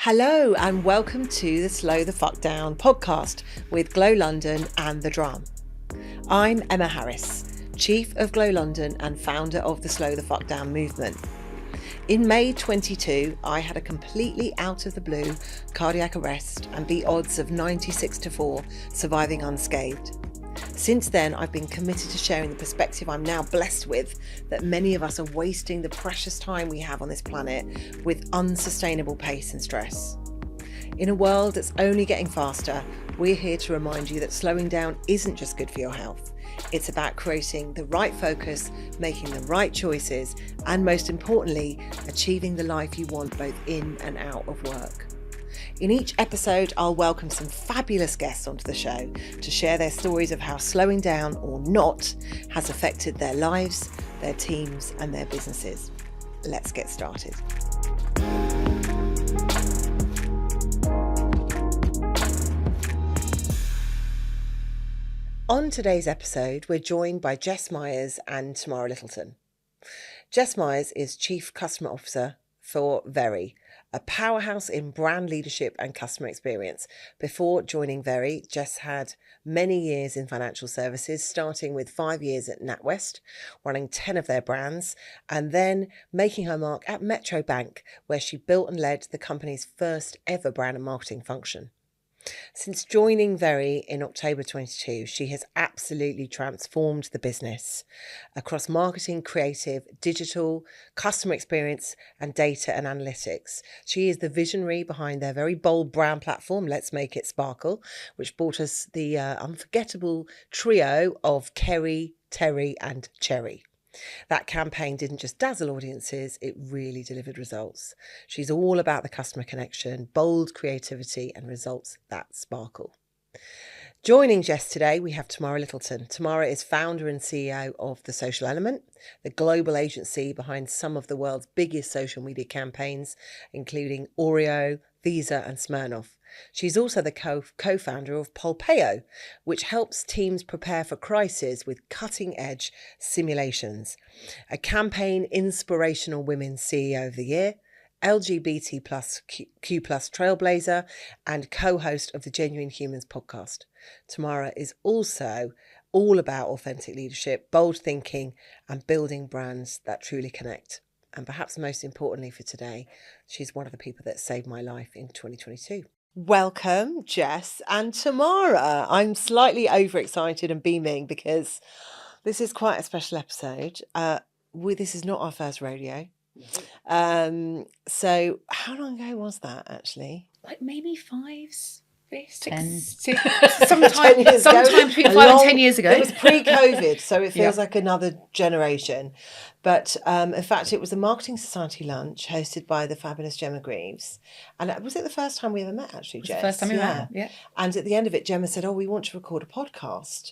Hello and welcome to the Slow the Fuck Down podcast with Glow London and The Drum. I'm Emma Harris, Chief of Glow London and founder of the Slow the Fuck Down movement. In May 22, I had a completely out of the blue cardiac arrest and the odds of 96-4 surviving unscathed. Since then, I've been committed to sharing the perspective I'm now blessed with, that many of us are wasting the precious time we have on this planet with unsustainable pace and stress. In a world that's only getting faster, we're here to remind you that slowing down isn't just good for your health. It's about creating the right focus, making the right choices, and most importantly, achieving the life you want both in and out of work. In each episode, I'll welcome some fabulous guests onto the show to share their stories of how slowing down or not has affected their lives, their teams, and their businesses. Let's get started. On today's episode, we're joined by Jess Myers and Tamara Littleton. Jess Myers is Chief Customer Officer for Very, a powerhouse in brand leadership and customer experience. Before joining Very, Jess had many years in financial services, starting with 5 years at NatWest, running 10 of their brands, and then making her mark at Metro Bank, where she built and led the company's first ever brand and marketing function. Since joining Very in October 22, she has absolutely transformed the business across marketing, creative, digital, customer experience, and data and analytics. She is the visionary behind their very bold brand platform, Let's Make It Sparkle, which brought us the unforgettable trio of Kerry, Terry, and Cherry. That campaign didn't just dazzle audiences, it really delivered results. She's all about the customer connection, bold creativity, and results that sparkle. Joining Jess today, we have Tamara Littleton. Tamara is founder and CEO of The Social Element, the global agency behind some of the world's biggest social media campaigns, including Oreo, Visa, and Smirnoff. She's also the co-founder of Polpeo, which helps teams prepare for crisis with cutting-edge simulations. A campaign inspirational women's CEO of the year, LGBT plus Q plus trailblazer, and co-host of the Genuine Humans podcast. Tamara is also all about authentic leadership, bold thinking, and building brands that truly connect. And perhaps most importantly for today, she's one of the people that saved my life in 2022. Welcome, Jess and Tamara. I'm slightly overexcited and beaming because this is quite a special episode. This is not our first rodeo. So how long ago was that actually? Like maybe 5, 6, 10. sometime between 5 and 10 years ago. It was pre-COVID, so it feels like another generation. But in fact, it was a Marketing Society lunch hosted by the fabulous Gemma Greaves. And was it the first time we ever met, actually, Jess? The first time we met, yeah. And at the end of it, Gemma said, we want to record a podcast.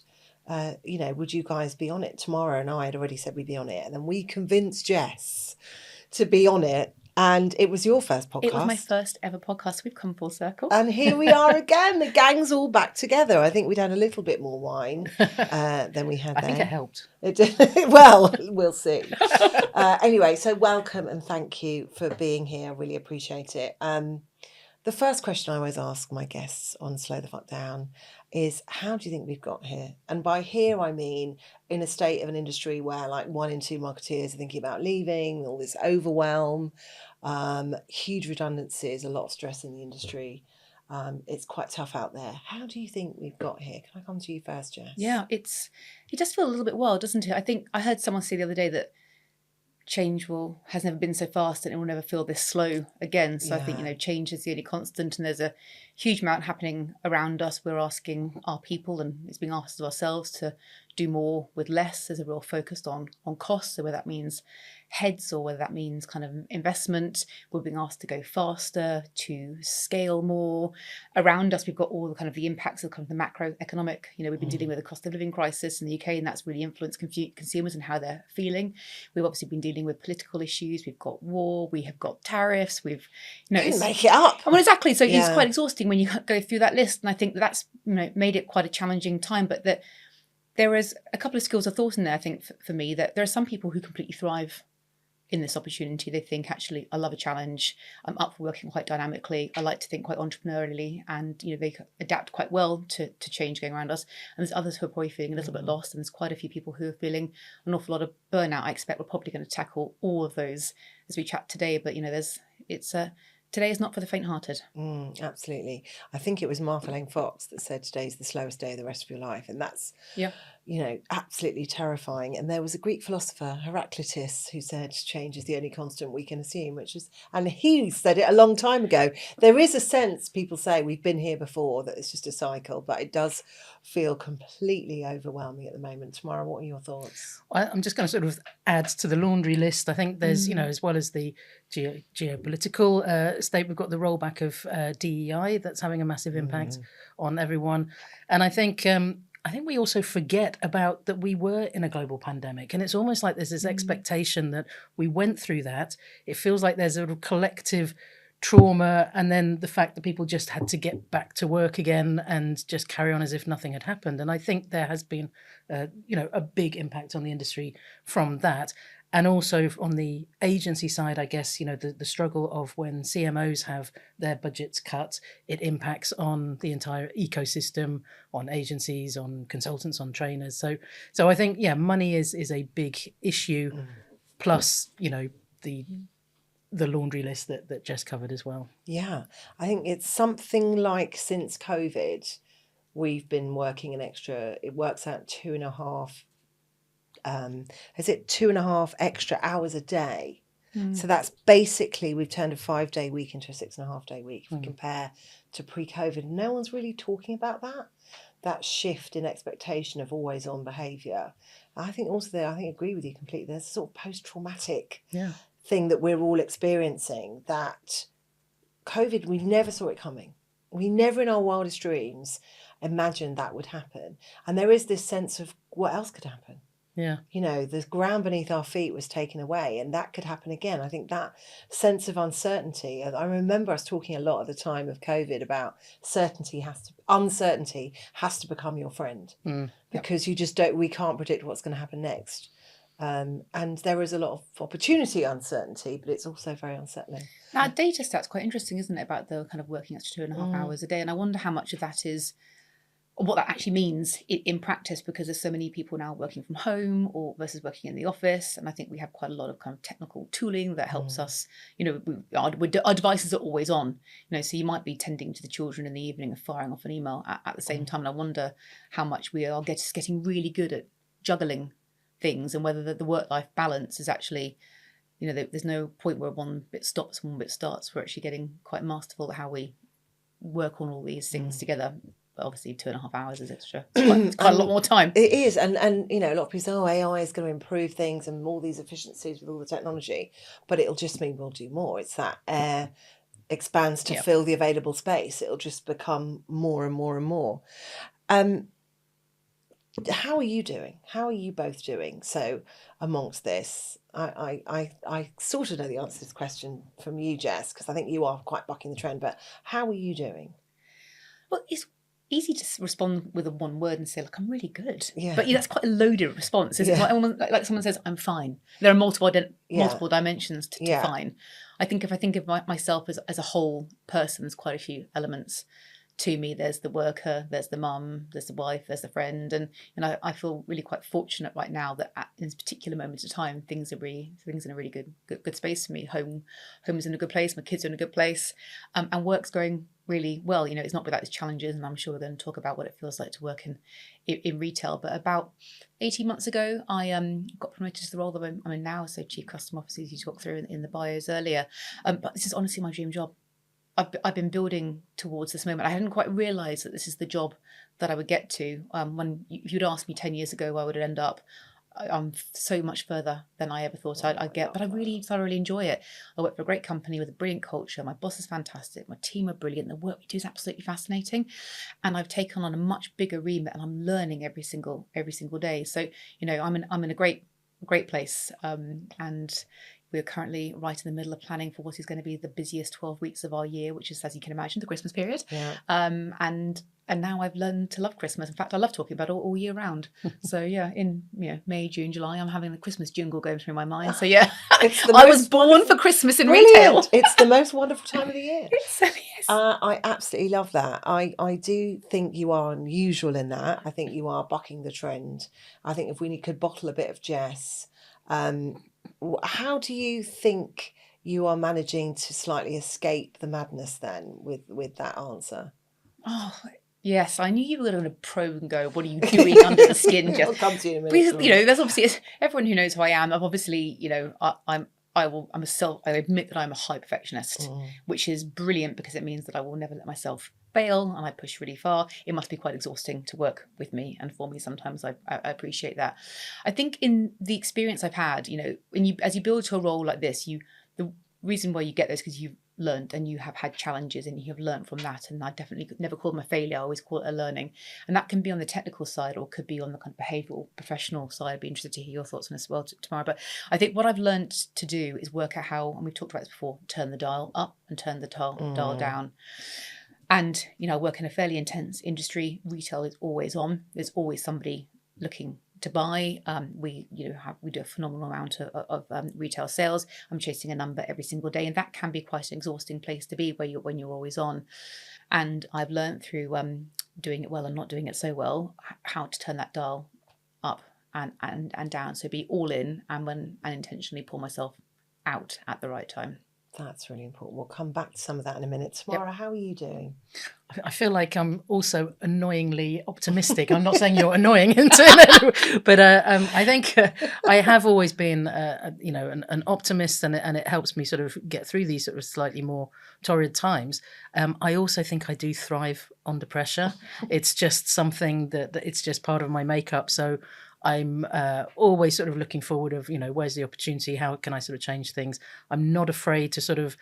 Would you guys be on it? Tamara and I had already said we'd be on it. And then we convinced Jess to be on it. And it was your first podcast. It was my first ever podcast. We've come full circle. And here we are again. The gang's all back together. I think we'd had a little bit more wine than we had I then. think it helped. It did. Well, we'll see. Anyway, so welcome and thank you for being here. I really appreciate it. The first question I always ask my guests on Slow the Fuck Down is, how do you think we've got here? And by here, I mean in a state of an industry where like 1 in 2 marketeers are thinking about leaving, all this overwhelm, huge redundancies, a lot of stress in the industry. It's quite tough out there. How do you think we've got here? Can I come to you first, Jess? Yeah, it does feel a little bit wild, doesn't it? I think I heard someone say the other day that change has never been so fast and it will never feel this slow again. So I think, change is the only constant and there's a huge amount happening around us. We're asking our people, and it's being asked of ourselves, to do more with less. There's a real focus on costs, so whether that means heads or whether that means kind of investment. We're being asked to go faster, to scale more. Around us, we've got all the kind of the impacts of kind of the macroeconomic. We've been dealing with a cost of living crisis in the UK, and that's really influenced consumers and how they're feeling. We've obviously been dealing with political issues. We've got war. We have got tariffs. We've, it's make it up. Well, exactly. So it's quite exhausting when you go through that list, and I think that's made it quite a challenging time. But that there is a couple of skills of thought in there. I think for me that there are some people who completely thrive in this opportunity. They think, actually, I love a challenge. I'm up for working quite dynamically. I like to think quite entrepreneurially, and they adapt quite well to change going around us. And there's others who are probably feeling a little bit lost, and there's quite a few people who are feeling an awful lot of burnout. I expect we're probably going to tackle all of those as we chat today. But today is not for the faint-hearted. Absolutely. I think it was Martha Lane Fox that said today's the slowest day of the rest of your life, and that's absolutely terrifying. And there was a Greek philosopher, Heraclitus, who said change is the only constant we can assume, and he said it a long time ago. There is a sense, people say we've been here before, that it's just a cycle, but it does feel completely overwhelming at the moment. Tamara, what are your thoughts? I'm just going to sort of add to the laundry list. I think there's, as well as the geopolitical state, we've got the rollback of DEI that's having a massive impact on everyone. And I think we also forget about that we were in a global pandemic, and it's almost like there's this expectation that we went through that. It feels like there's a sort of collective trauma, and then the fact that people just had to get back to work again and just carry on as if nothing had happened. And I think there has been a big impact on the industry from that. And also on the agency side, I guess, the struggle of when CMOs have their budgets cut, it impacts on the entire ecosystem, on agencies, on consultants, on trainers. So I think, money is a big issue, plus, the laundry list that Jess covered as well. Yeah, I think it's something like since COVID, we've been working an extra, it works out 2.5 extra hours a day. So that's basically, we've turned a 5-day week into a 6.5-day week. If we compare to pre-COVID, no one's really talking about that shift in expectation of always on behaviour. I think also I agree with you completely. There's a sort of post-traumatic thing that we're all experiencing, that COVID, we never saw it coming. We never in our wildest dreams imagined that would happen. And there is this sense of what else could happen. Yeah. The ground beneath our feet was taken away, and that could happen again. I think that sense of uncertainty, I remember us talking a lot at the time of COVID about uncertainty has to become your friend, because you just we can't predict what's going to happen next. And there is a lot of opportunity uncertainty, but it's also very unsettling. Now, data stats quite interesting, isn't it, about the kind of working extra 2.5 hours a day? And I wonder how much of that is, or what that actually means in practice, because there's so many people now working from home or versus working in the office. And I think we have quite a lot of kind of technical tooling that helps us. Our devices are always on, so you might be tending to the children in the evening and firing off an email at the same time. And I wonder how much we are getting really good at juggling things, and whether the work-life balance is actually, there's no point where one bit stops and one bit starts. We're actually getting quite masterful at how we work on all these things together. But obviously 2.5 hours is extra. It's quite a lot more time. It is, and a lot of people say, AI is going to improve things and all these efficiencies with all the technology, but it'll just mean we'll do more. It's that air expands to fill the available space. It'll just become more and more and more. How are you doing? How are you both doing? So amongst this, I sort of know the answer to this question from you, Jess, because I think you are quite bucking the trend, but how are you doing? Well, it's easy to respond with a one word and say, look, I'm really good. Yeah. But that's quite a loaded response. It's like someone says, I'm fine. There are multiple dimensions to fine. I think if I think of myself as a whole person, there's quite a few elements to me. There's the worker, there's the mum, there's the wife, there's the friend, and I feel really quite fortunate right now that in this particular moment of time, things in a really good space for me. Home is in a good place, my kids are in a good place, and work's going really well. It's not without its challenges, and I'm sure we're going to talk about what it feels like to work in retail. But about 18 months ago, I got promoted to the role that I'm in now, so Chief Customer Officer, as you talked through in the bios earlier. But this is honestly my dream job. I've been building towards this moment. I hadn't quite realised that this is the job that I would get to. If you'd asked me 10 years ago where I would end up, I'm so much further than I ever thought I'd get. But I really thoroughly enjoy it. I work for a great company with a brilliant culture. My boss is fantastic. My team are brilliant. The work we do is absolutely fascinating. And I've taken on a much bigger remit, and I'm learning every single day. So I'm in a great place, and we're currently right in the middle of planning for what is going to be the busiest 12 weeks of our year, which is, as you can imagine, the Christmas period. Yeah. And now I've learned to love Christmas. In fact, I love talking about it all year round. So yeah, in May, June, July, I'm having the Christmas jingle going through my mind. So yeah, I was born for Christmas in retail. It's the most wonderful time of the year. It certainly is. I absolutely love that. I do think you are unusual in that. I think you are bucking the trend. I think if we could bottle a bit of Jess, how do you think you are managing to slightly escape the madness then with that answer? Oh, yes, I knew you were going to probe and go, what are you doing under the skin, Jess? I'll come to you in a minute. Because, there's obviously, everyone who knows who I am, I've obviously, I admit that I'm a high perfectionist, which is brilliant because it means that I will never let myself fail and I push really far. It must be quite exhausting to work with me and for me sometimes. I appreciate that. I think in the experience I've had, as you build to a role like this, the reason why you get this because you've learned and you have had challenges and you have learned from that, and I definitely could never call them a failure. I always call it a learning, and that can be on the technical side or could be on the kind of behavioural professional side. I'd be interested to hear your thoughts on this as well tomorrow. But I think what I've learned to do is work out how, and we've talked about this before, turn the dial up and turn the dial down. And I work in a fairly intense industry. Retail is always on. There's always somebody looking to buy. We do a phenomenal amount of retail sales. I'm chasing a number every single day, and that can be quite an exhausting place to be when you're always on. And I've learned through doing it well and not doing it so well how to turn that dial up and down. So be all in and intentionally pull myself out at the right time. That's really important. We'll come back to some of that in a minute. Tamara, how are you doing? I feel like I'm also annoyingly optimistic. I'm not saying you're annoying, but I think I have always been, an optimist, and it helps me sort of get through these sort of slightly more torrid times. I also think I do thrive under pressure. It's just something that it's just part of my makeup. So I'm always sort of looking forward of, where's the opportunity? How can I sort of change things? I'm not afraid to sort of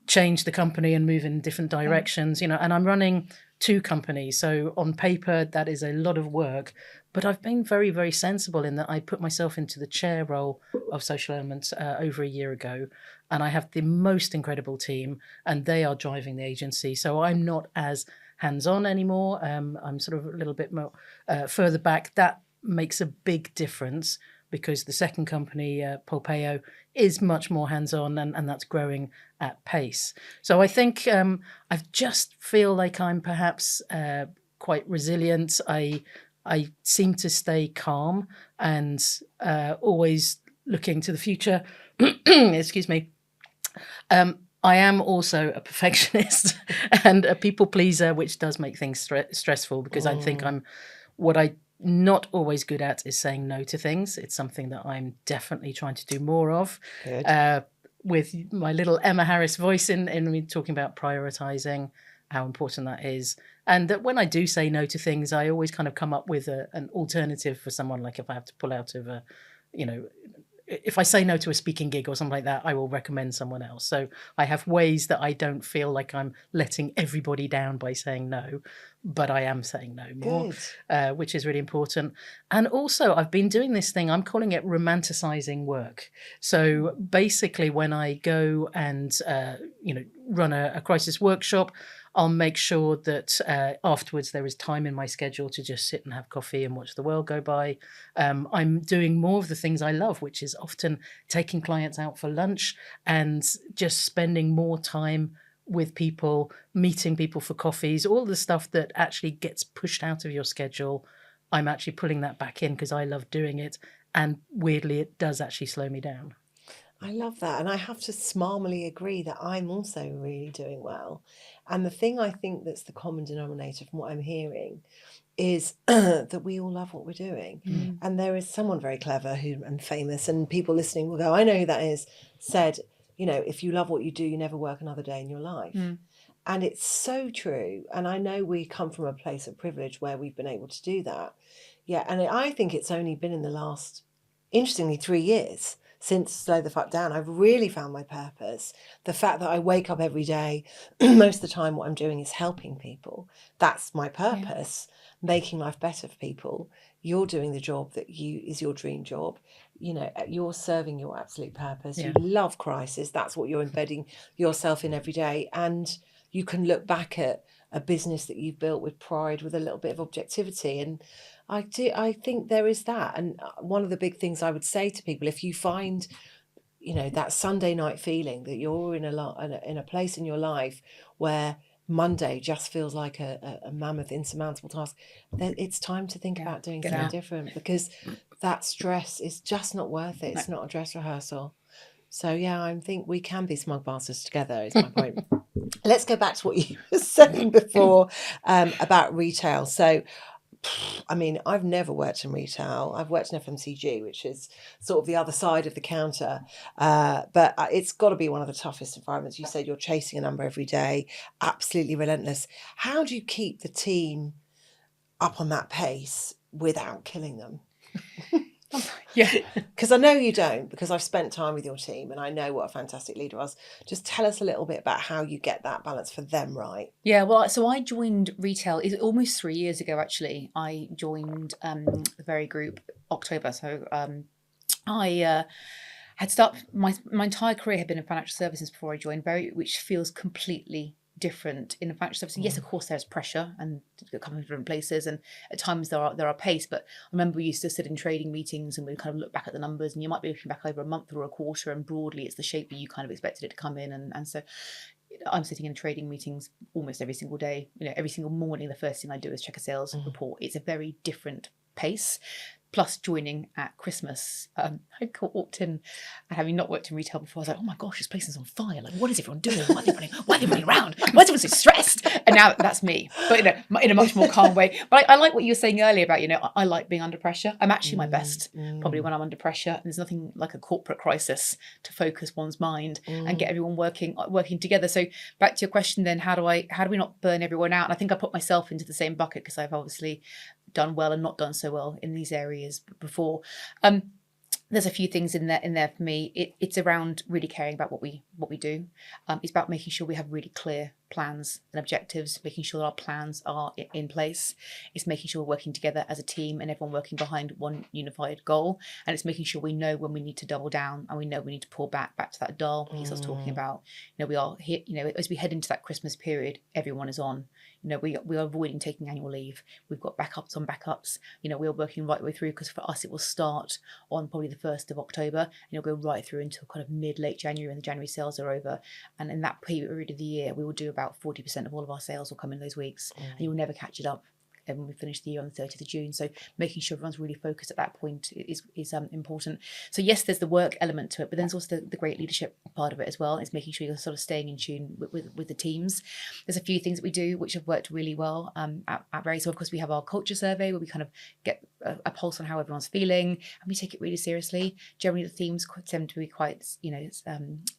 change the company and move in different directions, and I'm running 2 companies. So on paper, that is a lot of work, but I've been very, very sensible in that I put myself into the chair role of Social Elements over a year ago, and I have the most incredible team and they are driving the agency. So I'm not as hands-on anymore. I'm sort of a little bit more further back. That makes a big difference because the second company, Polpeo, is much more hands-on and that's growing at pace. So I think I just feel like I'm perhaps quite resilient. I seem to stay calm and always looking to the future. Excuse me. I am also a perfectionist and a people pleaser, which does make things stressful because I think what I'm not always good at is saying no to things. It's something that I'm definitely trying to do more of. With my little Emma Harris voice in me talking about prioritizing, how important that is. And that when I do say no to things, I always kind of come up with an alternative for someone. Like if I have to pull out of if I say no to a speaking gig or something like that, I will recommend someone else. So I have ways that I don't feel like I'm letting everybody down by saying no, but I am saying no more, which is really important. And also I've been doing this thing, I'm calling it romanticizing work. So basically when I go and, run a crisis workshop, I'll make sure that afterwards there is time in my schedule to just sit and have coffee and watch the world go by. I'm doing more of the things I love, which is often taking clients out for lunch and just spending more time with people, meeting people for coffees, all the stuff that actually gets pushed out of your schedule. I'm actually pulling that back in because I love doing it. And weirdly, it does actually slow me down. I love that. And I have to smarmily agree that I'm also really doing well. And the thing I think that's the common denominator from what I'm hearing is that we all love what we're doing. And there is someone very clever and famous, and people listening will go, I know who that is, said, if you love what you do, you never work another day in your life. And it's so true. And I know we come from a place of privilege where we've been able to do that. Yeah. And I think it's only been in the last, interestingly, 3 years since Slow the Fuck Down, I've really found my purpose. The fact that I wake up every day, most of the time what I'm doing is helping people. That's my purpose, making life better for people. You're doing the job that is your dream job. you know, you're serving your absolute purpose. Yeah. You love crisis. That's what you're embedding yourself in every day. And you can look back at a business that you've built with pride, with a little bit of objectivity. And I think there is that. And one of the big things I would say to people, if you find, you know, that Sunday night feeling that you're in a place in your life where Monday just feels like a mammoth insurmountable task, then it's time to think about doing something different, because that stress is just not worth it. It's not a dress rehearsal. So yeah, I think we can be smug bastards together, is my point. Let's go back to what you were saying before about retail. So I mean, I've never worked in retail. I've worked in FMCG, which is sort of the other side of the counter. But it's got to be one of the toughest environments. You said you're chasing a number every day, absolutely relentless. How do you keep the team up on that pace without killing them? Yeah. Because I know you don't, because I've spent time with your team and I know what a fantastic leader was. Just tell us a little bit about how you get that balance for them right. Yeah, well, so I joined retail almost 3 years ago, actually. I joined the Very Group October. So I had started, my entire career had been in financial services before I joined Very, which feels completely different in financial services. Yes, of course, there's pressure and coming from different places, and at times there are pace. But I remember we used to sit in trading meetings and we'd kind of look back at the numbers, and you might be looking back over a month or a quarter, and broadly it's the shape that you kind of expected it to come in. And so I'm sitting in trading meetings almost every single day. You know, every single morning, the first thing I do is check a sales report. It's a very different pace. Plus, joining at Christmas, I walked in, and having not worked in retail before, I was like, "Oh my gosh, this place is on fire! Like, what is everyone doing? Why are they running? Why are they running around? Why is everyone so stressed?" And now that's me, but in a much more calm way. But I like what you were saying earlier about, you know, I like being under pressure. I'm actually my best probably when I'm under pressure, and there's nothing like a corporate crisis to focus one's mind and get everyone working together. So back to your question, then, how do we not burn everyone out? And I think I put myself into the same bucket, because I've obviously done well and not done so well in these areas before. There's a few things in there for me. It's around really caring about what we do. It's about making sure we have really clear plans and objectives, making sure our plans are in place. It's making sure we're working together as a team and everyone working behind one unified goal. And it's making sure we know when we need to double down and we know we need to pull back to that dial piece I was talking about. You know, we are here, you know, as we head into that Christmas period, everyone is on. You know, we are avoiding taking annual leave. We've got backups on backups. You know, we are working right the way through, because for us it will start on probably the 1st of October and it'll go right through until kind of late January, when the January sales are over. And in that period of the year, we will do about 40% of all of our sales will come in those weeks, and you will never catch it up when we finish the year on the 30th of June. So making sure everyone's really focused at that point is important. So yes, there's the work element to it, but then there's also the great leadership part of it as well. It's making sure you're sort of staying in tune with the teams. There's a few things that we do which have worked really well at Very. So of course we have our culture survey where we kind of get a pulse on how everyone's feeling, and we take it really seriously. Generally the themes tend to be quite, you know,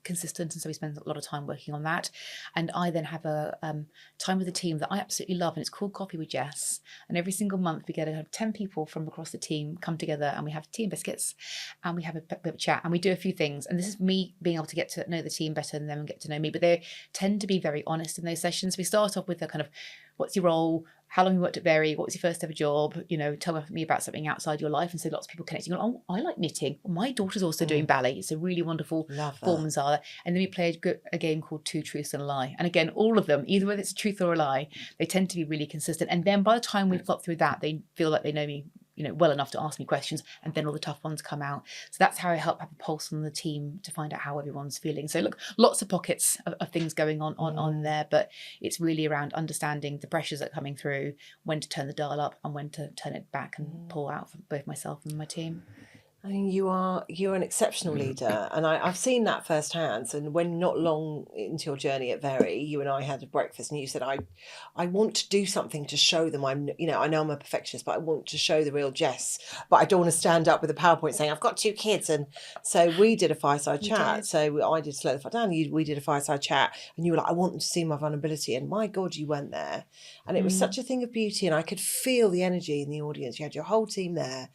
consistent, and so we spend a lot of time working on that. And I then have a time with the team that I absolutely love, and it's called Coffee with Jess. And every single month we get 10 people from across the team come together, and we have tea and biscuits, and we have a bit of a chat, and we do a few things. And this is me being able to get to know the team better than them and get to know me. But they tend to be very honest in those sessions. We start off with a kind of, what's your role? How long you worked at Very? What was your first ever job? You know, tell me about something outside your life. And so lots of people connecting. Oh, I like knitting. My daughter's also doing ballet. It's a really wonderful performance are. And then we play a game called Two Truths and a Lie. And again, all of them, either whether it's a truth or a lie, they tend to be really consistent. And then by the time we've got through that, they feel like they know me, you know, well enough to ask me questions, and then all the tough ones come out. So that's how I help have a pulse on the team to find out how everyone's feeling. So look, lots of pockets of things going on there, but it's really around understanding the pressures that are coming through, when to turn the dial up and when to turn it back and pull out for both myself and my team. I mean, you're an exceptional leader, and I've seen that firsthand. And when not long into your journey at Very, you and I had a breakfast, and you said, I want to do something to show them I know I'm a perfectionist, but I want to show the real Jess, but I don't want to stand up with a PowerPoint saying I've got 2 kids. And so we did a fireside chat. So I did Slow the Fuck Down. We did a fireside chat, and you were like, I want them to see my vulnerability, and my God, you went there, and it was such a thing of beauty, and I could feel the energy in the audience. You had your whole team there.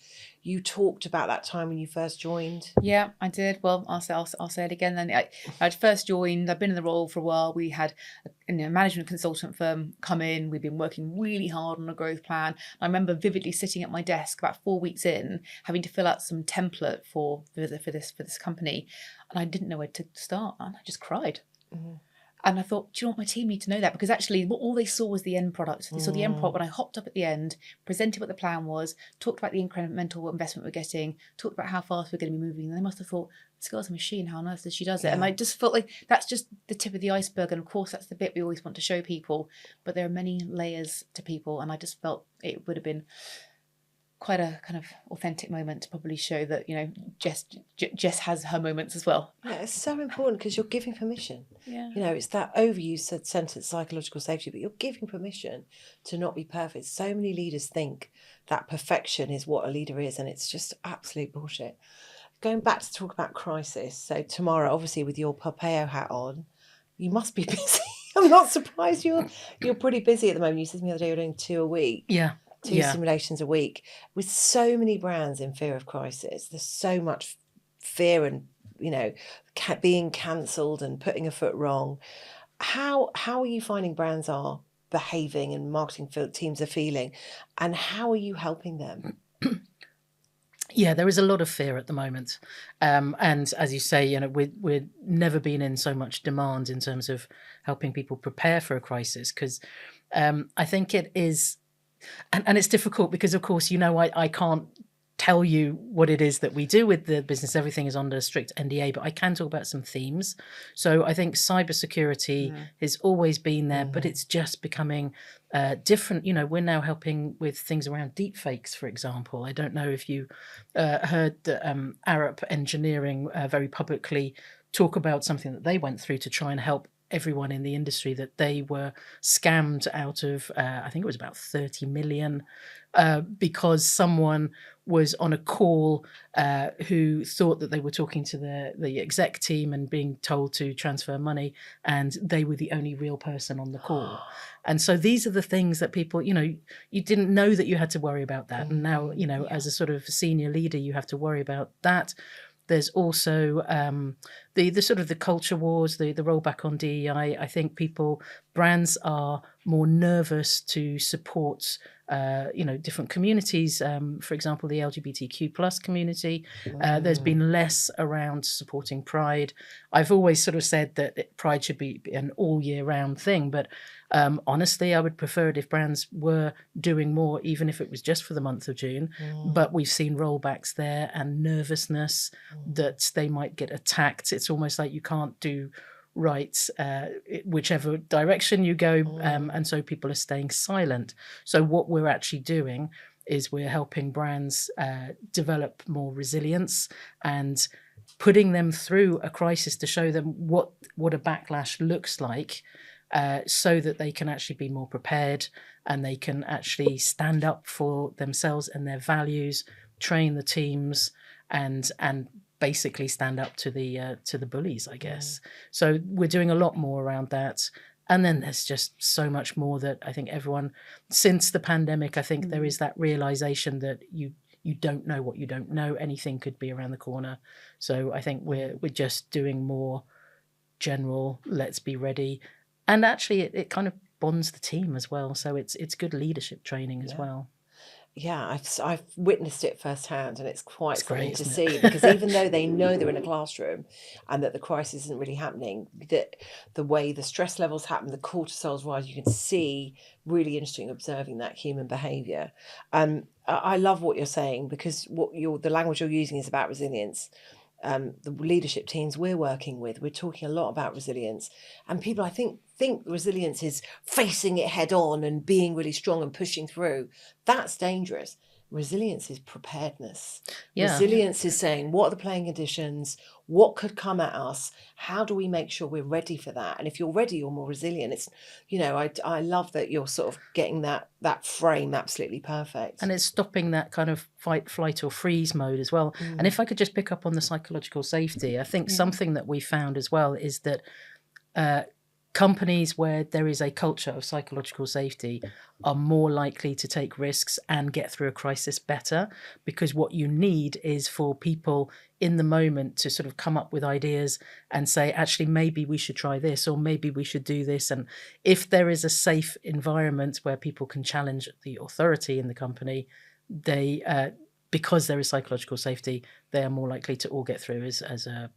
you talked about that time when you first joined. Yeah, I did. Well, I'll say it again. Then I'd first joined. I've been in the role for a while. We had a management consultant firm come in. We'd been working really hard on a growth plan. I remember vividly sitting at my desk about 4 weeks in, having to fill out some template for this company, and I didn't know where to start, and I just cried. Mm-hmm. And I thought, do you know what, my team need to know that, because actually all they saw was the end product. They saw the end product when I hopped up at the end, presented what the plan was, talked about the incremental investment we're getting, talked about how fast we're going to be moving. And they must have thought, this girl's a machine, how on earth does she does it? And I just felt like that's just the tip of the iceberg. And of course, that's the bit we always want to show people. But there are many layers to people. And I just felt it would have been quite a kind of authentic moment to probably show that, you know, Jess has her moments as well. Yeah, it's so important because you're giving permission. Yeah. You know, it's that overused sentence, psychological safety, but you're giving permission to not be perfect. So many leaders think that perfection is what a leader is, and it's just absolute bullshit. Going back to talk about crisis, so Tamara, obviously with your Papeo hat on, you must be busy. I'm not surprised you're pretty busy at the moment. You said to me the other day you're doing 2 a week. Yeah. Two simulations a week. With so many brands in fear of crisis, there's so much fear and, you know, being cancelled and putting a foot wrong. How are you finding brands are behaving and marketing teams are feeling, and how are you helping them? Yeah, there is a lot of fear at the moment. And as you say, you know, we've never been in so much demand in terms of helping people prepare for a crisis, because I think it is, and it's difficult because, of course, you know, I can't tell you what it is that we do with the business. Everything is under strict NDA, but I can talk about some themes. So I think cybersecurity has always been there, but it's just becoming different. You know, we're now helping with things around deepfakes, for example. I don't know if you heard that Arup Engineering very publicly talk about something that they went through to try and help everyone in the industry, that they were scammed out of, I think it was about 30 million, because someone was on a call who thought that they were talking to the exec team and being told to transfer money, and they were the only real person on the call. And so these are the things that people, you know, you didn't know that you had to worry about that. And now, you know, as a sort of senior leader, you have to worry about that. There's also the sort of the culture wars, the rollback on DEI. I think brands are more nervous to support, you know, different communities. For example, the LGBTQ plus community. There's been less around supporting Pride. I've always sort of said that Pride should be an all year round thing, but honestly, I would prefer it if brands were doing more, even if it was just for the month of June. But we've seen rollbacks there and nervousness that they might get attacked. It's almost like you can't do right whichever direction you go, and so people are staying silent. So what we're actually doing is we're helping brands develop more resilience and putting them through a crisis to show them what a backlash looks like, so that they can actually be more prepared and they can actually stand up for themselves and their values, train the teams, and basically stand up to the bullies, I guess. So we're doing a lot more around that. And then there's just so much more that I think everyone, since the pandemic, I think there is that realization that you don't know what you don't know. Anything could be around the corner. So I think we're just doing more general, let's be ready. And actually it kind of bonds the team as well. So it's good leadership training as well. Yeah, I've witnessed it firsthand, and it's quite something great, to isn't see, because even though they know they're in a classroom and that the crisis isn't really happening, that the way the stress levels happen, the cortisol's rise, you can see, really interesting observing that human behaviour. I love what you're saying, because the language you're using is about resilience. The leadership teams we're working with, we're talking a lot about resilience, and people I think resilience is facing it head on and being really strong and pushing through. That's dangerous. Resilience is preparedness. Resilience is saying, what are the playing conditions? What could come at us? How do we make sure we're ready for that? And if you're ready, you're more resilient. It's, you know, I love that you're sort of getting that frame absolutely perfect. And it's stopping that kind of fight, flight or freeze mode as well. And if I could just pick up on the psychological safety, I think something that we found as well is that companies where there is a culture of psychological safety are more likely to take risks and get through a crisis better, because what you need is for people in the moment to sort of come up with ideas and say, actually, maybe we should try this, or maybe we should do this. And if there is a safe environment where people can challenge the authority in the company, they because there is psychological safety, they are more likely to all get through as a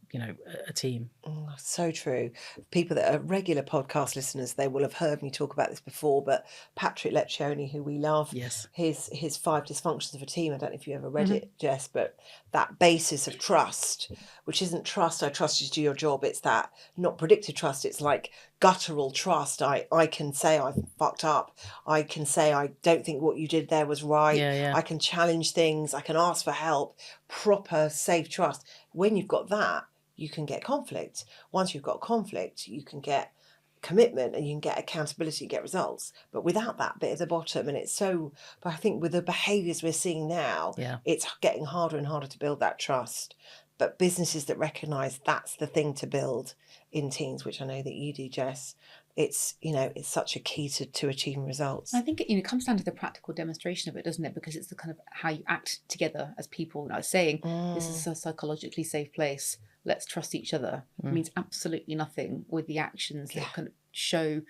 a team. Oh, so true. People that are regular podcast listeners, they will have heard me talk about this before, but Patrick Leccioni, who we love, Yes. his 5 dysfunctions of a team, I don't know if you ever read it, Jess, but that basis of trust, which isn't trust, I trust you to do your job, it's that not predictive trust, it's like guttural trust. I can say I fucked up, I can say I don't think what you did there was right, Yeah. I can challenge things, I can ask for help, proper safe trust. When you've got that, you can get conflict. Once you've got conflict, you can get commitment and you can get accountability, get results. But without that bit at the bottom, and it's so, but I think with the behaviours we're seeing now, it's getting harder and harder to build that trust. But businesses that recognise that's the thing to build in teams, which I know that you do, Jess, it's such a key to achieving results. I think it comes down to the practical demonstration of it, doesn't it? Because it's the kind of how you act together as people. And I was saying, this is a psychologically safe place. Let's trust each other. It means absolutely nothing with the actions that kind of show,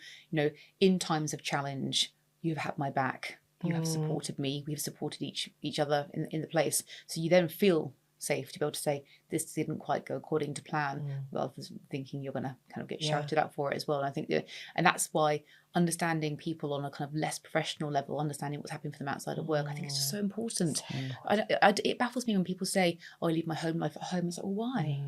in times of challenge, you've had my back. You have supported me. We've supported each other in the place. So you then feel safe to be able to say, this didn't quite go according to plan, rather than thinking you're going to kind of get shouted at for it as well. And I think and that's why understanding people on a kind of less professional level, understanding what's happening for them outside of work, I think it's just so important. It baffles me when people say, oh, I leave my home life at home. It's like, well, why?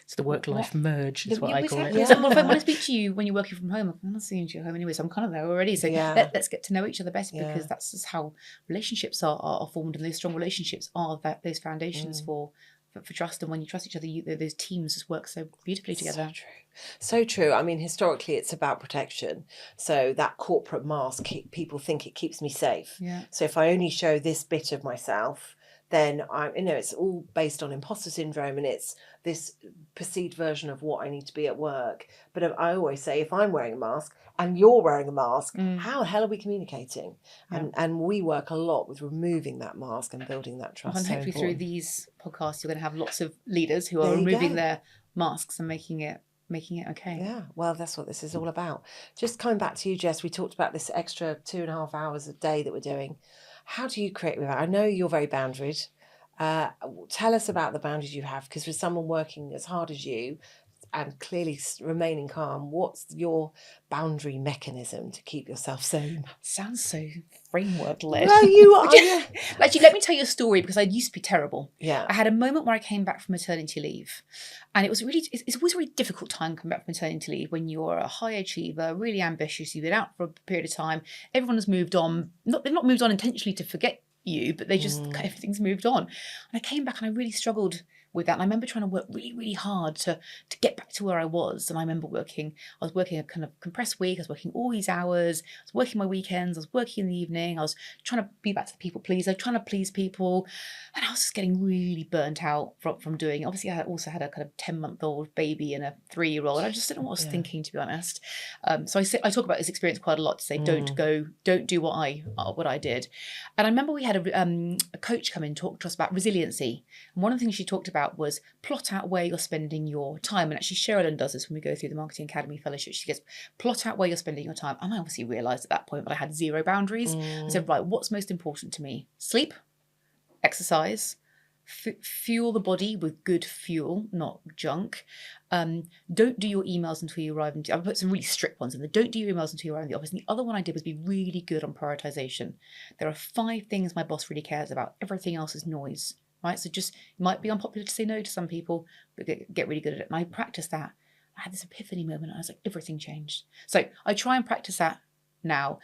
It's the work-life merge, is what I call it. So when I speak to you when you're working from home, I'm not seeing you at home anyway, so I'm kind of there already. So let's get to know each other better, because that's just how relationships are formed, and those strong relationships are those foundations for trust. And when you trust each other, those teams just work so beautifully together. So true. I mean, historically, it's about protection. So that corporate mask, people think it keeps me safe. So if I only show this bit of myself, then it's all based on imposter syndrome, and it's this perceived version of what I need to be at work. But I always say, if I'm wearing a mask and you're wearing a mask, how the hell are we communicating? And we work a lot with removing that mask and building that trust. And hopefully through these podcasts, you're going to have lots of leaders who are removing their masks and making it okay. Yeah, well, that's what this is all about. Just coming back to you, Jess, we talked about this extra 2.5 hours a day that we're doing. How do you create with that? I know you're very boundaried. Tell us about the boundaries you have, because for someone working as hard as you and clearly remaining calm, what's your boundary mechanism to keep yourself sane? Sounds so framework-led. Well, you are. Actually, let me tell you a story, because I used to be terrible. Yeah. I had a moment where I came back from maternity leave, and it's always a really difficult time coming back from maternity leave when you're a high achiever, really ambitious, you've been out for a period of time, everyone has moved on. They've not moved on intentionally to forget you, but they just everything's moved on. And I came back and I really struggled with that. And I remember trying to work really, really hard to get back to where I was. And I remember I was working a kind of compressed week. I was working all these hours. I was working my weekends. I was working in the evening. I was trying to be back to the people pleaser, trying to please people. And I was just getting really burnt out from doing it. Obviously, I also had a kind of 10-month-old baby and a 3-year-old. I just didn't know what I was thinking, to be honest. So I talk about this experience quite a lot to say, don't do what I did. And I remember we had a coach come in and talk to us about resiliency. And one of the things she talked about was plot out where you're spending your time. And actually Sherilyn does this when we go through the Marketing Academy Fellowship. She gets, plot out where you're spending your time. And I obviously realised at that point that I had 0 boundaries. I said, right, what's most important to me? Sleep, exercise, fuel the body with good fuel, not junk. Don't do your emails until you arrive. I put some really strict ones in there. Don't do your emails until you arrive in the office. And the other one I did was be really good on prioritization. There are 5 things my boss really cares about. Everything else is noise, right? So just, it might be unpopular to say no to some people, but get really good at it. And I practiced that. I had this epiphany moment. And I was like, everything changed. So I try and practice that now.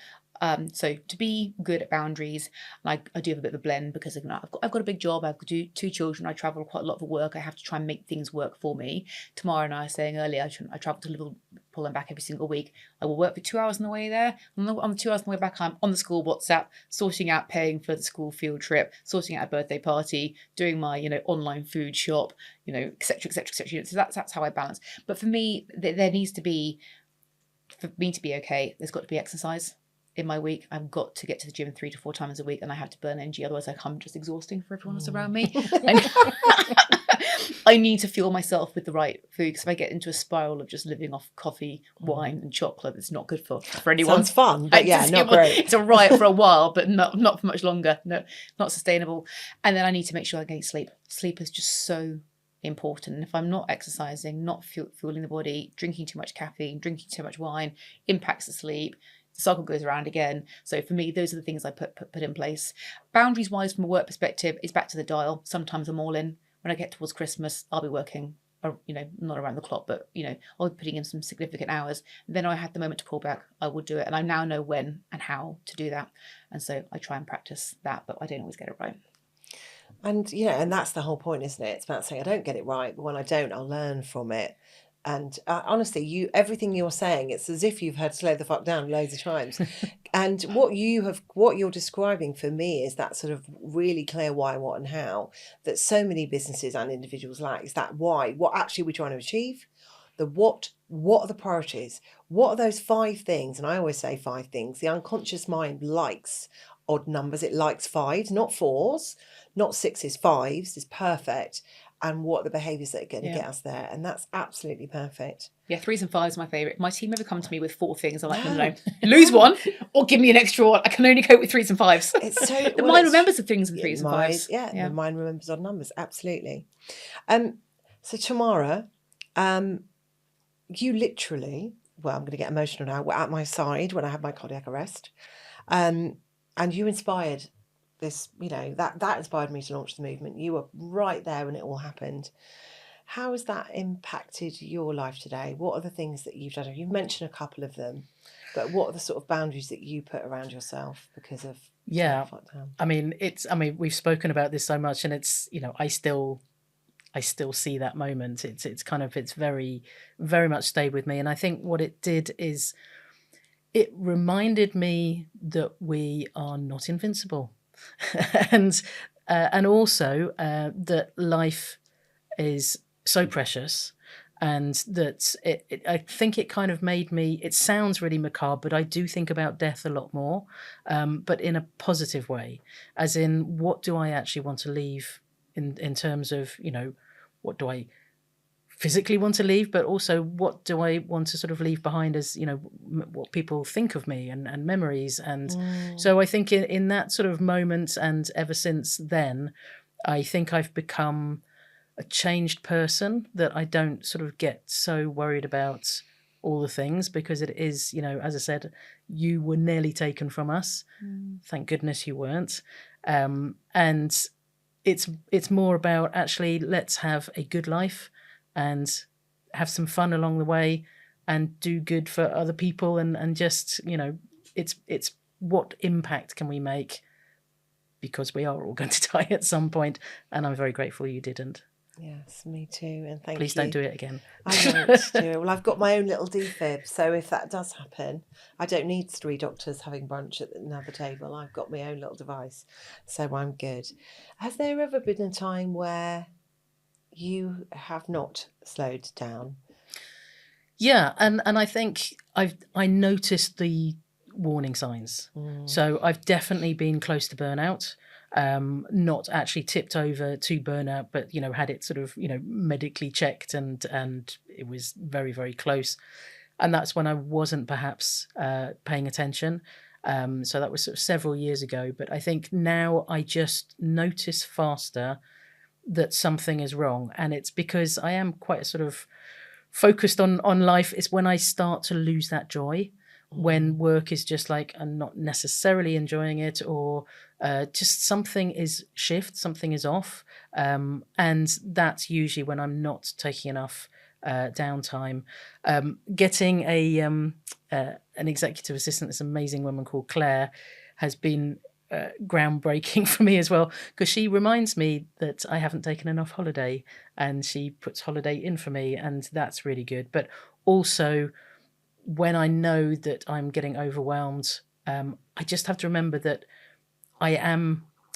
So to be good at boundaries, I do have a bit of a blend, because I've got a big job. I've got 2 children. I travel quite a lot for work. I have to try and make things work for me. Tamara and I were saying earlier, I travel to Liverpool and back every single week. I will work for 2 hours on the way there. On the 2 hours on the way back, I'm on the school WhatsApp, sorting out paying for the school field trip, sorting out a birthday party, doing my online food shop, etc., etc., etc. So that's how I balance. But for me, there needs to be for me to be okay, there's got to be exercise in my week. I've got to get to the gym 3 to 4 times a week, and I have to burn energy. Otherwise, I'm just exhausting for everyone else around me. I need to fuel myself with the right food, because if I get into a spiral of just living off coffee, wine, and chocolate, it's not good for anyone. Sounds fun, but not great. It's all right for a while, but not for much longer. No, not sustainable. And then I need to make sure I get sleep. Sleep is just so important. And if I'm not exercising, not fueling the body, drinking too much caffeine, drinking too much wine, impacts the sleep. The cycle goes around again. So for me, those are the things I put in place. Boundaries wise, from a work perspective, it's back to the dial. Sometimes I'm all in. When I get towards Christmas, I'll be working, not around the clock, but I'll be putting in some significant hours. And then I had the moment to pull back, I would do it. And I now know when and how to do that. And so I try and practice that, but I don't always get it right. And and that's the whole point, isn't it? It's about saying I don't get it right, but when I don't, I'll learn from it. And honestly, everything you're saying, it's as if you've heard "slow the fuck down" loads of times. And what you're describing for me is that sort of really clear why, what, and how that so many businesses and individuals lack. Is that why? What actually we're trying to achieve? The what are the priorities? What are those 5 things? And I always say 5 things. The unconscious mind likes odd numbers. It likes 5s, not 4s, not 6s, 5s is perfect. And what are the behaviours that are going to get us there? And that's absolutely perfect. Yeah, 3s and 5s are my favourite. If my team ever come to me with 4 things, I like them to know. Lose one or give me an extra one. I can only cope with 3s and 5s. It's so the mind remembers the things in 3s and 5s. Yeah, the mind remembers odd numbers. Absolutely. So Tamara, you literally, well, I'm going to get emotional now, were at my side when I had my cardiac arrest. And you inspired this, that inspired me to launch the movement. You were right there when it all happened. How has that impacted your life today? What are the things that you've done? You've mentioned a couple of them, but what are the sort of boundaries that you put around yourself because of we've spoken about this so much, and it's I still see that moment. It's very, very much stayed with me. And I think what it did is it reminded me that we are not invincible. and also that life is so precious, and that I think it kind of made me, it sounds really macabre, but I do think about death a lot more, but in a positive way, as in, what do I actually want to leave in terms of, what do I physically want to leave, but also what do I want to sort of leave behind as, what people think of me and memories. And so I think in that sort of moment, and ever since then, I think I've become a changed person, that I don't sort of get so worried about all the things, because it is, as I said, you were nearly taken from us. Thank goodness you weren't. And it's more about, actually, let's have a good life and have some fun along the way, and do good for other people, and just, it's what impact can we make, because we are all going to die at some point, and I'm very grateful you didn't. Yes, me too, and thank you. Please don't do it again. I won't do it. Well, I've got my own little defib, so if that does happen, I don't need 3 doctors having brunch at another table. I've got my own little device, so I'm good. Has there ever been a time where you have not slowed down? Yeah, and I think I noticed the warning signs. So I've definitely been close to burnout. Not actually tipped over to burnout, but had it sort of medically checked, and it was very, very close. And that's when I wasn't perhaps paying attention. So that was sort of several years ago. But I think now I just notice faster that something is wrong, and it's because I am quite sort of focused on life. It's when I start to lose that joy, when work is just like, I'm not necessarily enjoying it, or just something is something is off, and that's usually when I'm not taking enough downtime. Getting an executive assistant, this amazing woman called Claire, has been groundbreaking for me as well, because she reminds me that I haven't taken enough holiday, and she puts holiday in for me, and that's really good. But also, when I know that I'm getting overwhelmed, I just have to remember that I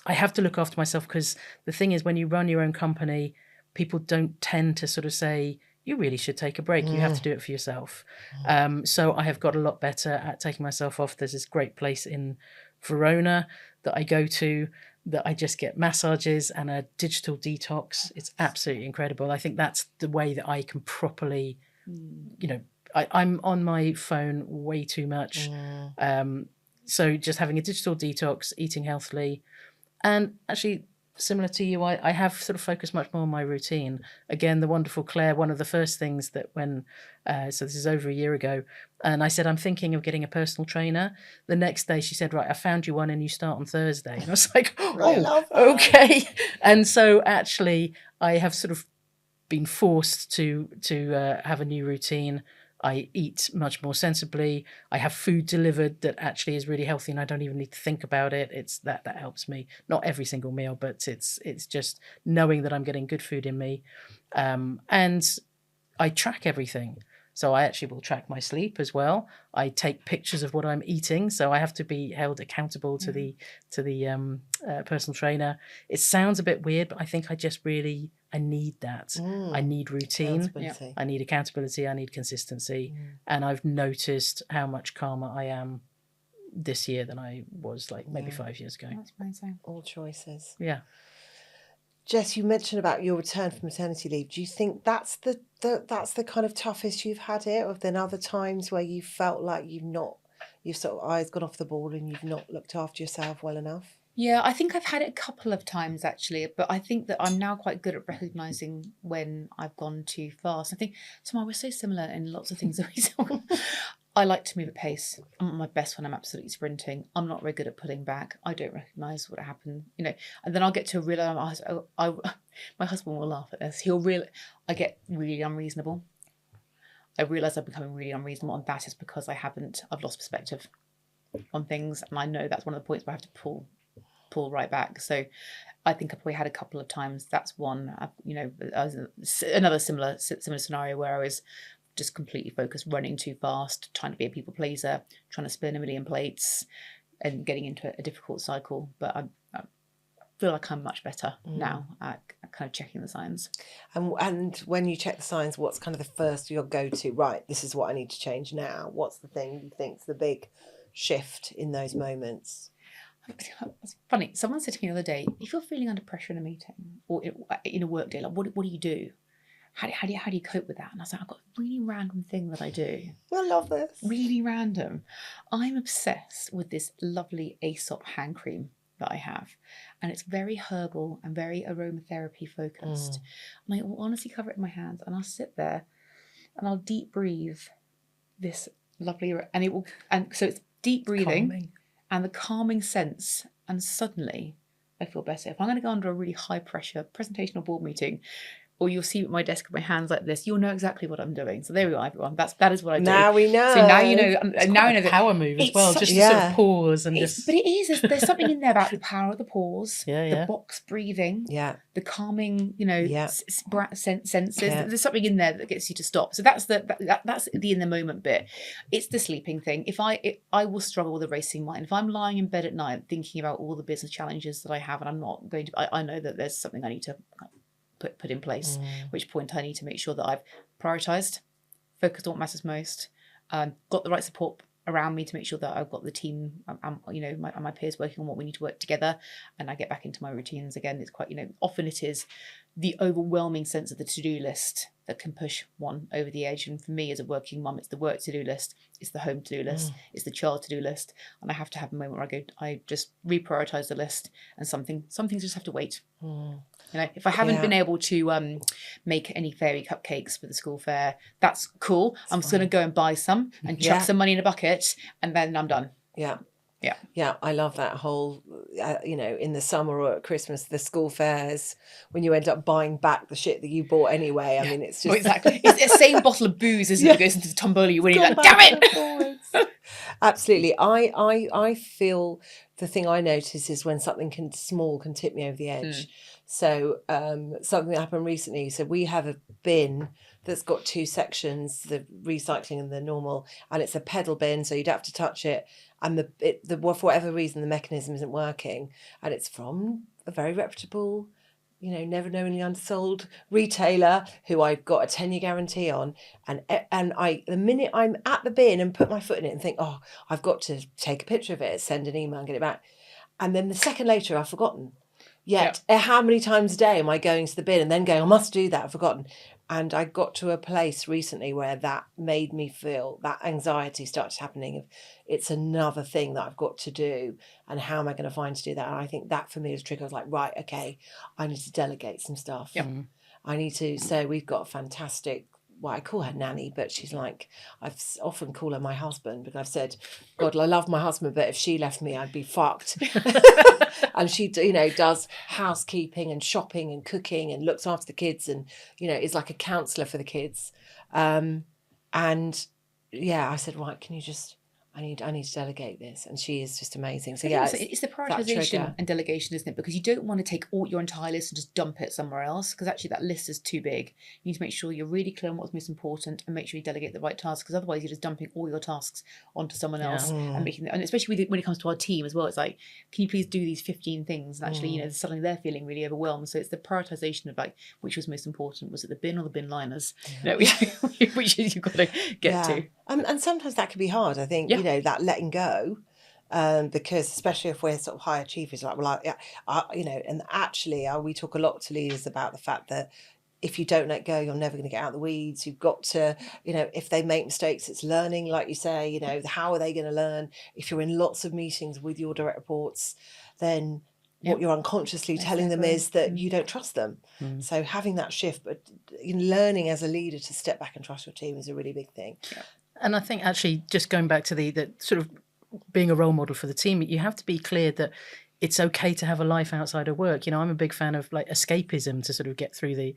have to look after myself, because the thing is, when you run your own company, people don't tend to sort of say, you really should take a break. You have to do it for yourself. So I have got a lot better at taking myself off. There's this great place in Verona that I go to that I just get massages and a digital detox. It's absolutely incredible. I think that's the way that I can properly, I'm on my phone way too much. So just having a digital detox, eating healthily, and actually similar to you, I have sort of focused much more on my routine. Again, the wonderful Claire, one of the first things that so this is over a year ago, and I said, I'm thinking of getting a personal trainer. The next day she said, right, I found you one and you start on Thursday. And I was like, oh, okay. And so actually I have sort of been forced to have a new routine. I eat much more sensibly. I have food delivered that actually is really healthy and I don't even need to think about it. It's that helps me. Not every single meal, but it's just knowing that I'm getting good food in me. And I track everything. So I actually will track my sleep as well. I take pictures of what I'm eating. So I have to be held accountable to the personal trainer. It sounds a bit weird, but I think I need that. I need routine. I need accountability. I need consistency. And I've noticed how much calmer I am this year than I was like maybe 5 years ago. That's amazing. All choices. Yeah. Jess, you mentioned about your return from maternity leave. Do you think that's the kind of toughest you've had it, or then other times where you felt like you've sort of eyes gone off the ball and you've not looked after yourself well enough? Yeah, I think I've had it a couple of times actually, but I think that I'm now quite good at recognising when I've gone too fast. I think, Tamara, we're so similar in lots of things that we do. I like to move at pace. I'm at my best when I'm absolutely sprinting. I'm not very good at pulling back. I don't recognise what happened, and then I'll get to realise, my husband will laugh at this. I get really unreasonable. I realise I'm becoming really unreasonable, and that is because I've lost perspective on things, and I know that's one of the points where I have to pull right back. So I think I probably had a couple of times. That's one. Another similar scenario where I was just completely focused, running too fast, trying to be a people pleaser, trying to spin a million plates, and getting into a difficult cycle. But I feel like I'm much better now at kind of checking the signs. And when you check the signs, what's kind of the first you'll go to? Right, this is what I need to change now. What's the thing you think's the big shift in those moments? It's funny. Someone said to me the other day, if you're feeling under pressure in a meeting or in a work day, like what do you do? How do you cope with that? And I was like, I've got a really random thing that I do. I love this. Really random. I'm obsessed with this lovely Aesop hand cream that I have, and it's very herbal and very aromatherapy focused. And I will honestly cover it in my hands, and I'll sit there, and I'll deep breathe this lovely, and so it's deep breathing. Calming. And the calming sense, and suddenly I feel better. If I'm going to go under a really high pressure presentation or board meeting, or you'll see at my desk with my hands like this, you'll know exactly what I'm doing. So there we are, everyone. That is what I do. Now we know. So now you know. It's now quite I know a power move as well, just to sort of pause and just. But it is. There's something in there about the power of the pause, the box breathing, the calming, senses. There's something in there that gets you to stop. So that's the in the moment bit. It's the sleeping thing. I will struggle with a racing mind. If I'm lying in bed at night thinking about all the business challenges that I have, and I'm not going to, I know that there's something I need to put in place, which point I need to make sure that I've prioritised, focused on what matters most, got the right support around me to make sure that I've got the team, my peers working on what we need to work together, and I get back into my routines again. It's quite, often it is the overwhelming sense of the to-do list that can push one over the edge. And for me as a working mum, it's the work to-do list, it's the home to-do list, it's the child to-do list, and I have to have a moment where I just reprioritise the list, and some things just have to wait. If I haven't been able to make any fairy cupcakes for the school fair, that's cool. I'm just going to go and buy some and chuck some money in a bucket, and then I'm done. Yeah, I love that whole, in the summer or at Christmas, the school fairs, when you end up buying back the shit that you bought anyway. I mean, it's just... exactly. It's the same bottle of booze, isn't it? That goes into the tombola, you win it. Damn it! Absolutely. I feel the thing I notice is when something small can tip me over the edge. So something that happened recently. So we have a bin that's got two sections, the recycling and the normal, and it's a pedal bin, so you'd have to touch it. And for whatever reason, the mechanism isn't working, and it's from a very reputable never knowingly undersold retailer who I've got a 10-year guarantee on. And the minute I'm at the bin and put my foot in it and think, oh, I've got to take a picture of it, send an email and get it back. And then the second later, I've forgotten. Yet, how many times a day am I going to the bin and then going, I must do that, I've forgotten. And I got to a place recently where that made me feel that anxiety started happening of it's another thing that I've got to do. And how am I going to find to do that? And I think that for me was a trigger. I was like, right, okay, I need to delegate some stuff. Yep. I need to. So we've got a fantastic, well, I call her nanny, but she's like, I've often call her my husband because I've said, God, I love my husband, but if she left me, I'd be fucked. And she, does housekeeping and shopping and cooking and looks after the kids and, is like a counsellor for the kids. And I said, right, can you just, I need to delegate this. And she is just amazing. So it's the prioritization and delegation, isn't it? Because you don't want to take all your entire list and just dump it somewhere else, because actually that list is too big. You need to make sure you're really clear on what's most important and make sure you delegate the right tasks, because otherwise you're just dumping all your tasks onto someone else and making and especially when it comes to our team as well, it's like, can you please do these 15 things? And actually, suddenly they're feeling really overwhelmed. So it's the prioritization of like, which was most important? Was it the bin or the bin liners? Which you've got to get to. And sometimes that can be hard, I think, that letting go, because especially if we're sort of high achievers, like, and actually we talk a lot to leaders about the fact that if you don't let go, you're never going to get out of the weeds. You've got to, if they make mistakes, it's learning, like you say, how are they going to learn? If you're in lots of meetings with your direct reports, then what you're unconsciously telling them is that you don't trust them. So having that shift, but learning as a leader to step back and trust your team is a really big thing. And I think actually just going back to the sort of being a role model for the team, you have to be clear that it's okay to have a life outside of work. I'm a big fan of like escapism to sort of get through the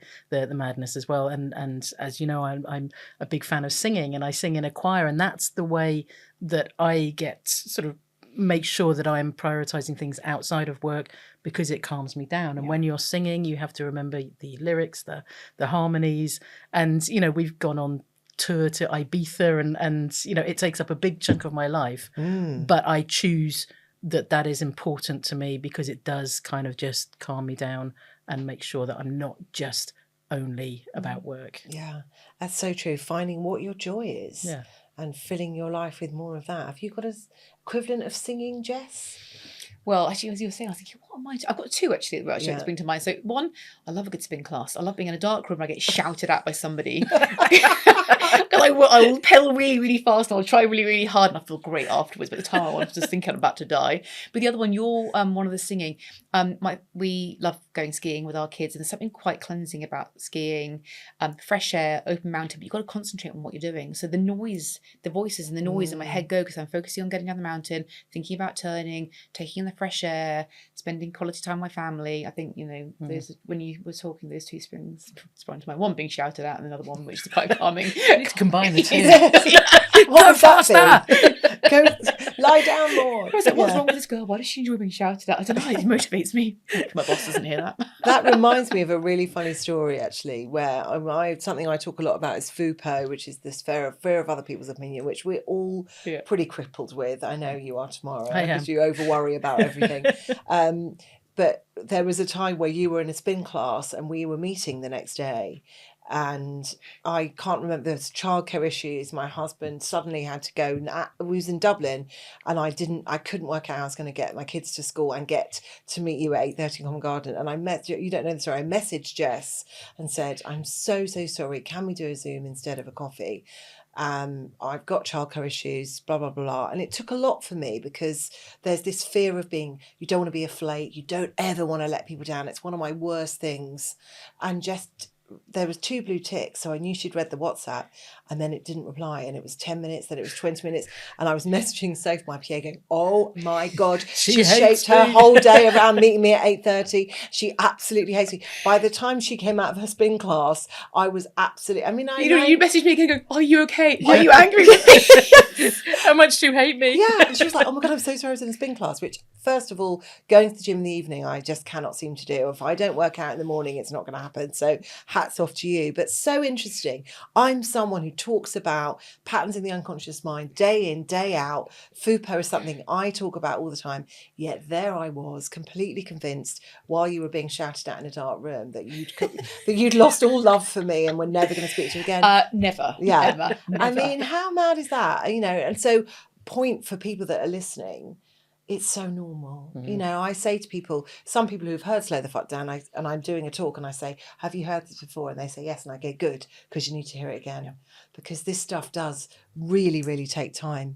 madness as well. And as you know, I'm a big fan of singing, and I sing in a choir, and that's the way that I get sort of make sure that I'm prioritizing things outside of work, because it calms me down. And when you're singing, you have to remember the lyrics, the harmonies, and we've gone on tour to Ibiza and it takes up a big chunk of my life, but I choose that is important to me because it does kind of just calm me down and make sure that I'm not just only about work. Yeah, that's so true. Finding what your joy is and filling your life with more of that. Have you got an equivalent of singing, Jess? Well, actually, as you were saying, I was thinking, what am I? I've got two actually that spring to mind. So one, I love a good spin class. I love being in a dark room where I get shouted at by somebody. I will pedal really, really fast and I'll try really, really hard and I feel great afterwards. But at the time, I was just thinking I'm about to die. But the other one, you're one of the singing. We love going skiing with our kids, and there's something quite cleansing about skiing. Fresh air, open mountain, but you've got to concentrate on what you're doing. So the noise, the voices and the noise in my head go because I'm focusing on getting down the mountain, thinking about turning, taking in the fresh air, spending quality time with my family. I think, those, when you were talking, those two springs sprung to mind. One being shouted at and another one which is quite calming. You need to combine the two. What faster! Go lie down more. I was like, what's wrong with this girl? Why does she enjoy being shouted at? I don't know. It motivates me. My boss doesn't hear that. That reminds me of a really funny story, actually, where something I talk a lot about is FUPO, which is this fear of other people's opinion, which we're all pretty crippled with. I know you are, Tamara, because you over worry about everything. But there was a time where you were in a spin class and we were meeting the next day. And I can't remember, there's childcare issues. My husband suddenly had to go. We was in Dublin, and I couldn't work out how I was going to get my kids to school and get to meet you at 8:30 in Covent Garden. And you don't know the story. I messaged Jess and said, I'm so sorry. Can we do a Zoom instead of a coffee? I've got childcare issues, blah, blah, blah. And it took a lot for me because there's this fear of you don't want to be a flake. You don't ever want to let people down. It's one of my worst things. And just, there was 2 blue ticks, so I knew she'd read the WhatsApp, and then it didn't reply, and it was 10 minutes, then it was 20 minutes, and I was messaging Sophie, my PA, going, oh my God, she shaped her whole day around meeting me at 8:30. She absolutely hates me. By the time she came out of her spin class, I was absolutely, you messaged me again going, are you okay? Are you angry with me? How much do you hate me? Yeah, and she was like, oh my God, I'm so sorry I was in a spin class, which, first of all, going to the gym in the evening, I just cannot seem to do. If I don't work out in the morning, it's not going to happen. So hats off to you. But so interesting. I'm someone who talks about patterns in the unconscious mind day in, day out. FUPO is something I talk about all the time. Yet there I was, completely convinced while you were being shouted at in a dark room that you'd lost all love for me and were never going to speak to you again. Never. Yeah. Ever, never. I mean, how mad is that? And so point for people that are listening, it's so normal. I say to people, some people who've heard Slow the Fuck Down, and I'm doing a talk and I say, have you heard this before? And they say yes, and I go, good, because you need to hear it again. Because this stuff does really, really take time.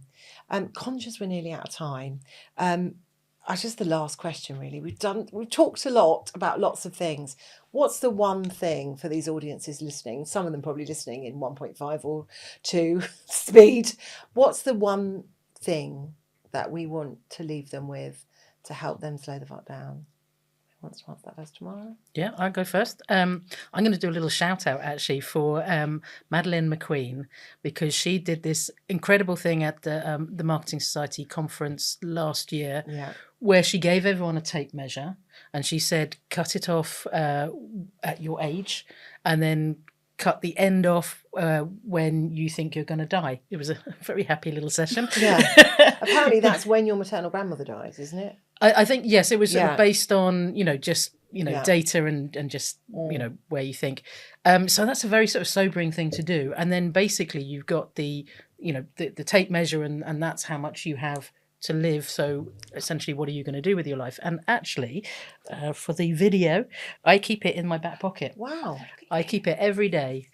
Conscious, we're nearly out of time. Just the last question, really. We've talked a lot about lots of things. What's the one thing for these audiences listening? Some of them probably listening in 1.5 or 2 speed. What's the one thing that we want to leave them with to help them slow the fuck down? Who wants to answer that first, Tamara? Yeah, I'll go first. I'm going to do a little shout out actually for Madeleine McQueen, because she did this incredible thing at the Marketing Society conference last year, where she gave everyone a tape measure and she said, cut it off at your age and then cut the end off when you think you're going to die. It was a very happy little session. Yeah. Apparently that's when your maternal grandmother dies, isn't it? I think, yes, it was sort of based on, just, data and just, where you think. So that's a very sort of sobering thing to do. And then basically you've got the tape measure and that's how much you have to live. So essentially, what are you going to do with your life? And actually, for the video, I keep it in my back pocket. Wow. I keep it every day.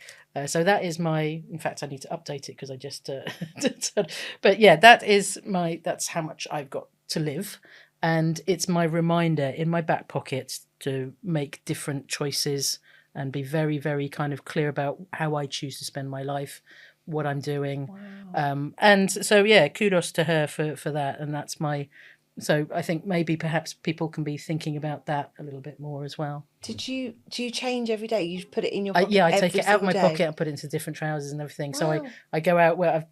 So that is in fact, I need to update it because I just, but yeah, that's how much I've got to live. And it's my reminder in my back pocket to make different choices and be very, very kind of clear about how I choose to spend my life, what I'm doing. Wow. And so, yeah, kudos to her for that. And that's so I think maybe perhaps people can be thinking about that a little bit more as well. Do you change every day? You put it in your pocket? I take it out of my pocket and put it into different trousers and everything. Wow. So I go out where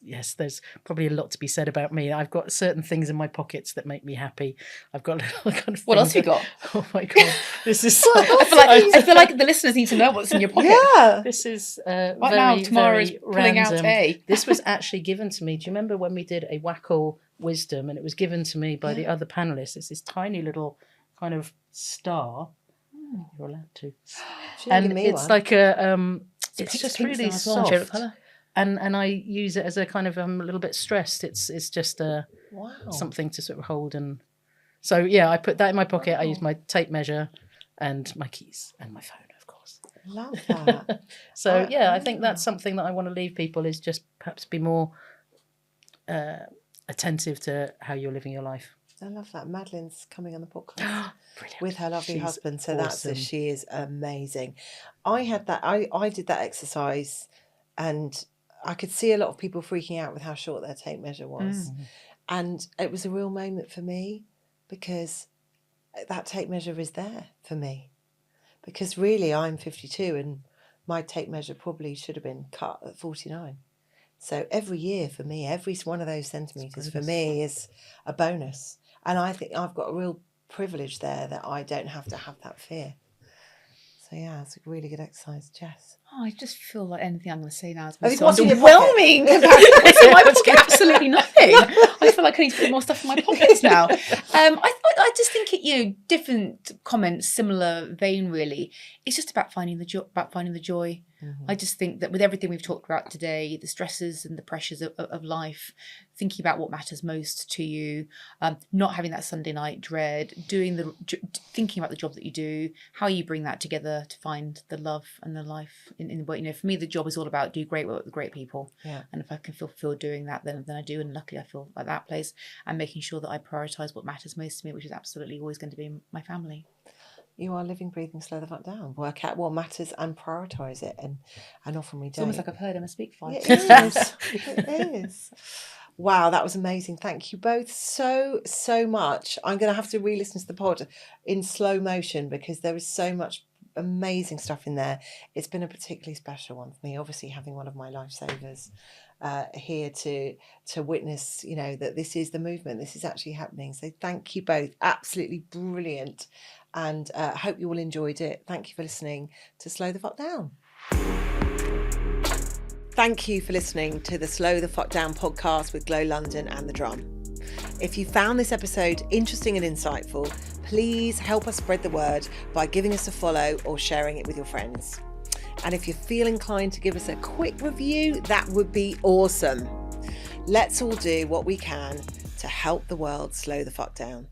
yes, there's probably a lot to be said about me. I've got certain things in my pockets that make me happy. I've got little kind of what else you got? Oh my God, this is. I feel like the listeners need to know what's in your pocket. Yeah, this is right now. Tamara's pulling out a. This was actually given to me. Do you remember when we did a Wackle Wisdom and it was given to me by the other panelists? It's this tiny little kind of star. You're allowed to. And it's like it's just really soft. And I use it as a kind of a little bit stressed. It's just something to sort of hold. And so yeah, I put that in my pocket. Wow. I use my tape measure and my keys and my phone, of course. Love that. So I think that's something that I want to leave people, is just perhaps be more attentive to how you're living your life. I love that. Madeleine's coming on the podcast with her lovely husband. So awesome. She is amazing. I had that. I did that exercise, and I could see a lot of people freaking out with how short their tape measure was, and it was a real moment for me, because that tape measure is there for me, because really I'm 52 and my tape measure probably should have been cut at 49. So every year for me, every one of those centimetres for me is a bonus. And I think I've got a real privilege there that I don't have to have that fear. So yeah, it's a really good exercise. Jess? Oh, I just feel like anything I'm going to say now is overwhelming. What's in my pocket? Absolutely nothing. I feel like I need to put more stuff in my pockets now. I just think different comments, similar vein really. It's just about finding the joy. Mm-hmm. I just think that with everything we've talked about today, the stresses and the pressures of life, thinking about what matters most to you, not having that Sunday night dread, thinking about the job that you do, how you bring that together to find the love and the life in what, for me, the job is all about do great work with great people. Yeah. And if I can feel fulfilled doing that, then I do. And luckily I feel like that place, and making sure that I prioritise what matters most to me, which is absolutely always going to be my family. You are living, breathing, slow the fuck down. Work out what matters and prioritise it. And often we don't. It's almost like I've heard Emma speak 5 times. It is. It is. Wow, that was amazing. Thank you both so much. I'm going to have to re-listen to the pod in slow motion, because there is so much amazing stuff in there. It's been a particularly special one for me, obviously having one of my lifesavers here to witness, that this is the movement, this is actually happening. So thank you both. Absolutely brilliant. And I hope you all enjoyed it. Thank you for listening to Slow the Fuck Down. Thank you for listening to the Slow the Fuck Down podcast with Glow London and The Drum. If you found this episode interesting and insightful, please help us spread the word by giving us a follow or sharing it with your friends. And if you feel inclined to give us a quick review, that would be awesome. Let's all do what we can to help the world slow the fuck down.